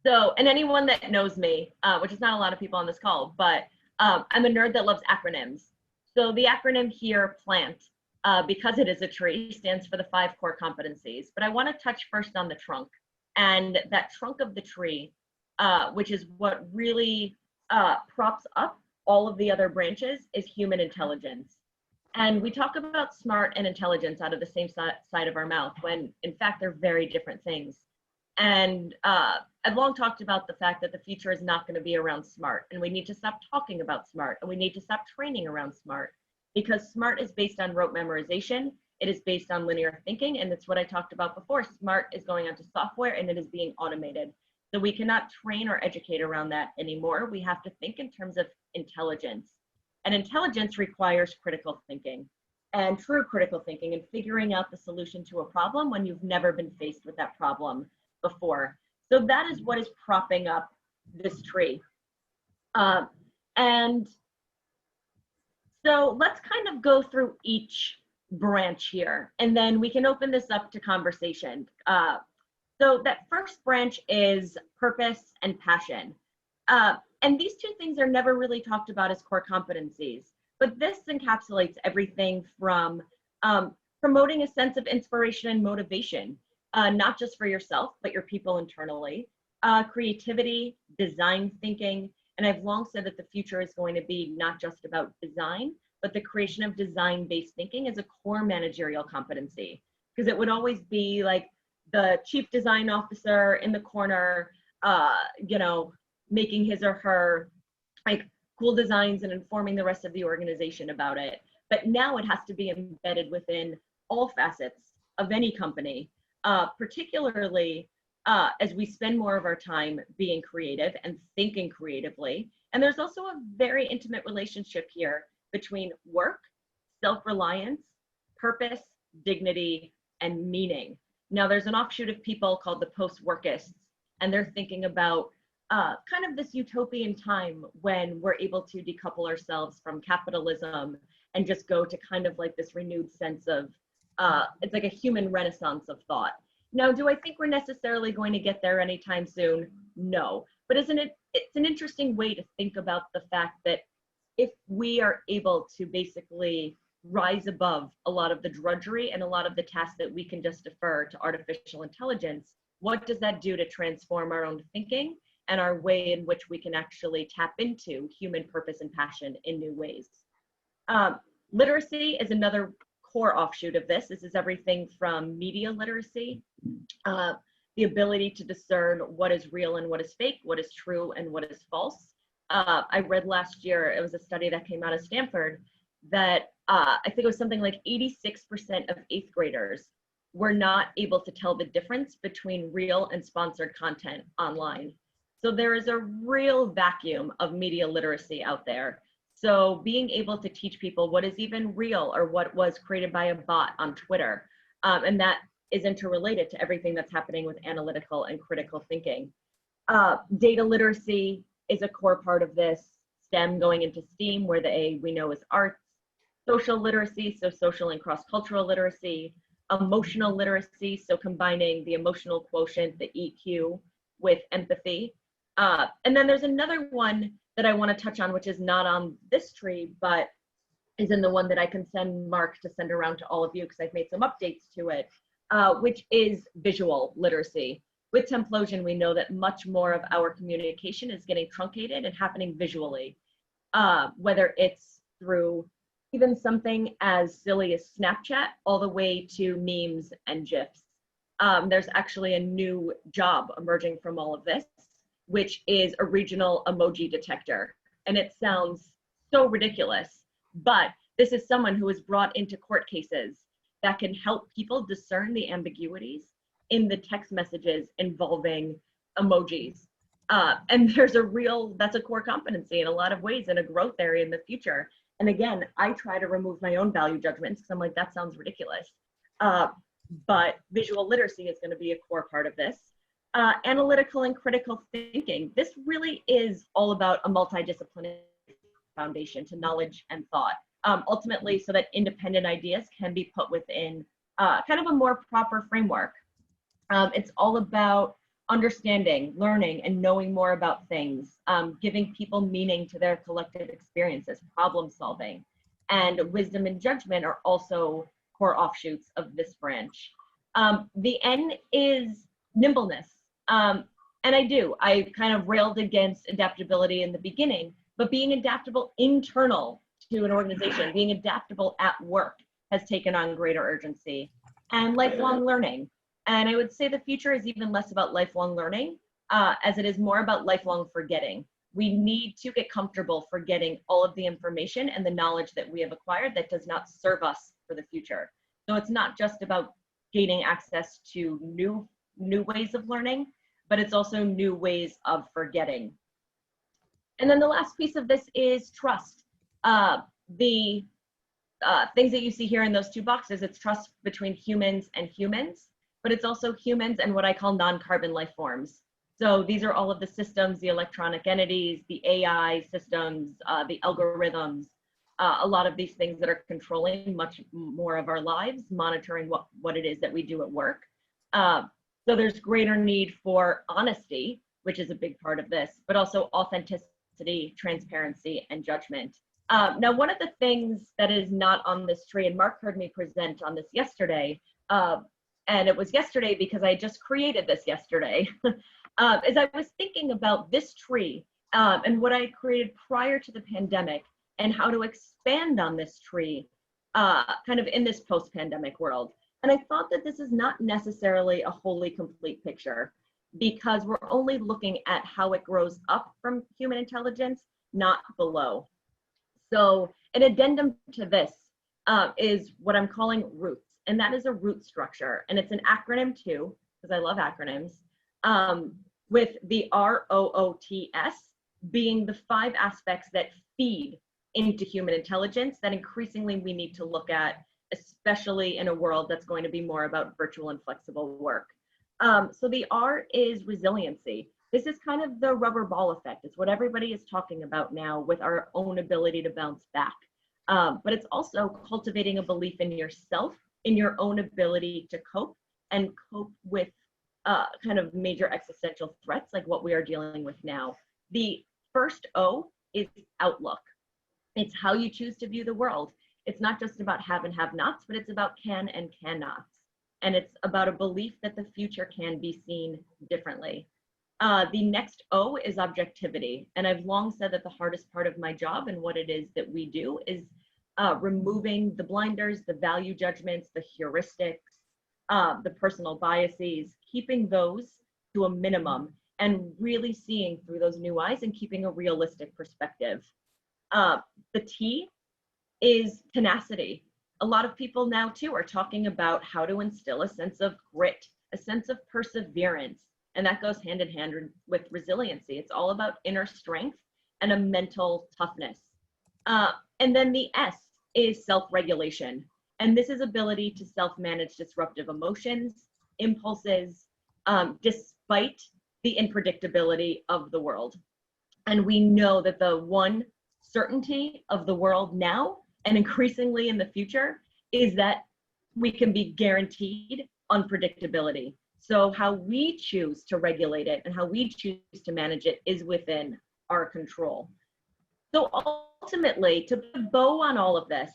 So, and anyone that knows me, which is not a lot of people on this call, but I'm a nerd that loves acronyms. So the acronym here, PLANT, because it is a tree, stands for the 5 core competencies. But I want to touch first on the trunk. And that trunk of the tree, which is what really props up all of the other branches, is human intelligence. And we talk about smart and intelligence out of the same side of our mouth, when in fact they're very different things. And I've long talked about the fact that the future is not going to be around smart, and we need to stop talking about smart, and we need to stop training around smart, because smart is based on rote memorization. It is based on linear thinking, and it's what I talked about before. Smart is going onto software, and it is being automated. So we cannot train or educate around that anymore. We have to think in terms of intelligence. And intelligence requires critical thinking, and true critical thinking, and figuring out the solution to a problem when you've never been faced with that problem before. So that is what is propping up this tree. And so let's kind of go through each branch here, and then we can open this up to conversation. So that first branch is purpose and passion. And these two things are never really talked about as core competencies, but this encapsulates everything from promoting a sense of inspiration and motivation, not just for yourself, but your people internally, creativity, design thinking. And I've long said that the future is going to be not just about design, but the creation of design-based thinking is a core managerial competency, because it would always be like the chief design officer in the corner, you know, making his or her like cool designs and informing the rest of the organization about it. But now it has to be embedded within all facets of any company, particularly as we spend more of our time being creative and thinking creatively. And there's also a very intimate relationship here between work, self-reliance, purpose, dignity, and meaning. Now there's an offshoot of people called the post-workists, and they're thinking about kind of this utopian time when we're able to decouple ourselves from capitalism and just go to kind of like this renewed sense of, it's like a human renaissance of thought. Now, do I think we're necessarily going to get there anytime soon? No, but it's an interesting way to think about the fact that if we are able to basically rise above a lot of the drudgery and a lot of the tasks that we can just defer to artificial intelligence, what does that do to transform our own thinking and our way in which we can actually tap into human purpose and passion in new ways? Literacy is another core offshoot of this. This is everything from media literacy, the ability to discern what is real and what is fake, what is true and what is false. I read last year, it was a study that came out of Stanford that I think it was something like 86% of 8th graders were not able to tell the difference between real and sponsored content online. So there is a real vacuum of media literacy out there. So being able to teach people what is even real or what was created by a bot on Twitter, and that is interrelated to everything that's happening with analytical and critical thinking. Data literacy is a core part of this, STEM going into STEAM, where the A we know is arts. Social literacy, so social and cross-cultural literacy. Emotional literacy, so combining the emotional quotient, the EQ, with empathy. And then there's another one that I want to touch on, which is not on this tree, but is in the one that I can send Mark to send around to all of you, because I've made some updates to it, which is visual literacy. With Templosion, we know that much more of our communication is getting truncated and happening visually, whether it's through even something as silly as Snapchat, all the way to memes and GIFs. There's actually a new job emerging from all of this, which is a regional emoji detector. And it sounds so ridiculous, but this is someone who is brought into court cases that can help people discern the ambiguities in the text messages involving emojis. And there's that's a core competency in a lot of ways and a growth area in the future. And again, I try to remove my own value judgments because I'm like, that sounds ridiculous. But visual literacy is going to be a core part of this. Analytical and critical thinking. This really is all about a multidisciplinary foundation to knowledge and thought, ultimately so that independent ideas can be put within kind of a more proper framework. It's all about understanding, learning, and knowing more about things, giving people meaning to their collective experiences, problem solving, and wisdom and judgment are also core offshoots of this branch. The N is nimbleness. And I kind of railed against adaptability in the beginning, but being adaptable internal to an organization, being adaptable at work has taken on greater urgency. And lifelong learning. And I would say the future is even less about lifelong learning, as it is more about lifelong forgetting. We need to get comfortable forgetting all of the information and the knowledge that we have acquired that does not serve us for the future. So it's not just about gaining access to new ways of learning, but it's also new ways of forgetting. And then the last piece of this is trust. The things that you see here in those two boxes, it's trust between humans and humans, but it's also humans and what I call non-carbon life forms. So these are all of the systems, the electronic entities, the AI systems, the algorithms, a lot of these things that are controlling much more of our lives, monitoring what it is that we do at work. So there's greater need for honesty, which is a big part of this, but also authenticity, transparency, and judgment. Now, one of the things that is not on this tree, and Mark heard me present on this yesterday, and it was yesterday because I just created this yesterday, is I was thinking about this tree and what I created prior to the pandemic and how to expand on this tree kind of in this post-pandemic world. And I thought that this is not necessarily a wholly complete picture because we're only looking at how it grows up from human intelligence, not below. So an addendum to this is what I'm calling roots, and that is a root structure. And it's an acronym too, because I love acronyms, with the ROOTS being the 5 aspects that feed into human intelligence that increasingly we need to look at, especially in a world that's going to be more about virtual and flexible work. So the R is resiliency. This is kind of the rubber ball effect. It's what everybody is talking about now with our own ability to bounce back. But it's also cultivating a belief in yourself, in your own ability to cope and cope with kind of major existential threats like what we are dealing with now. The first O is outlook. It's how you choose to view the world. It's not just about have and have nots, but it's about can and cannots. And it's about a belief that the future can be seen differently. The next O is objectivity. And I've long said that the hardest part of my job and what it is that we do is removing the blinders, the value judgments, the heuristics, the personal biases, keeping those to a minimum and really seeing through those new eyes and keeping a realistic perspective. The T is tenacity. A lot of people now too are talking about how to instill a sense of grit, a sense of perseverance, and that goes hand in hand with resiliency. It's all about inner strength and a mental toughness. And then the S is self-regulation. And this is ability to self-manage disruptive emotions, impulses, despite the unpredictability of the world. And we know that the one certainty of the world now and increasingly in the future is that we can be guaranteed unpredictability. So how we choose to regulate it and how we choose to manage it is within our control. So ultimately, to put a bow on all of this,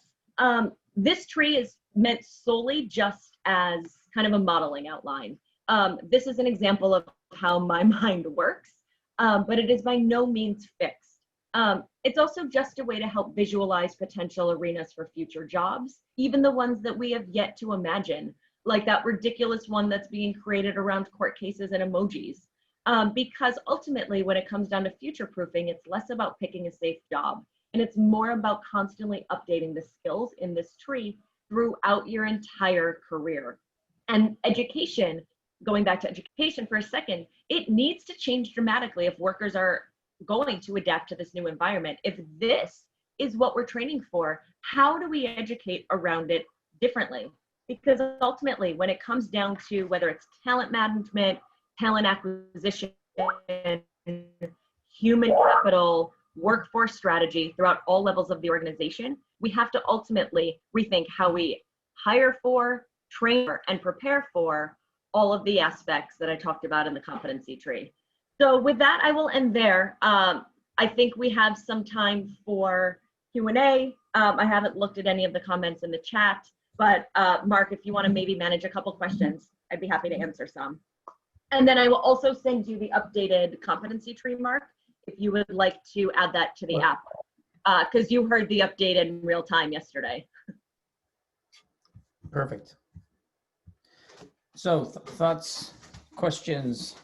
this tree is meant solely just as kind of a modeling outline. This is an example of how my mind works, but it is by no means fixed. It's also just a way to help visualize potential arenas for future jobs, even the ones that we have yet to imagine, like that ridiculous one that's being created around court cases and emojis. Because ultimately, when it comes down to future proofing, it's less about picking a safe job, and it's more about constantly updating the skills in this tree throughout your entire career. And education, going back to education for a second, it needs to change dramatically if workers are going to adapt to this new environment. If this is what we're training for, how do we educate around it differently? Because ultimately, when it comes down to whether it's talent management, talent acquisition, human capital, workforce strategy throughout all levels of the organization, we have to ultimately rethink how we hire for, train for, and prepare for all of the aspects that I talked about in the competency tree. So with that, I will end there. I think we have some time for Q&A. I haven't looked at any of the comments in the chat, but Mark, if you want to maybe manage a couple questions, I'd be happy to answer some. And then I will also send you the updated competency tree, Mark, if you would like to add that to the app, because you heard the update in real time yesterday. Perfect. So thoughts, questions?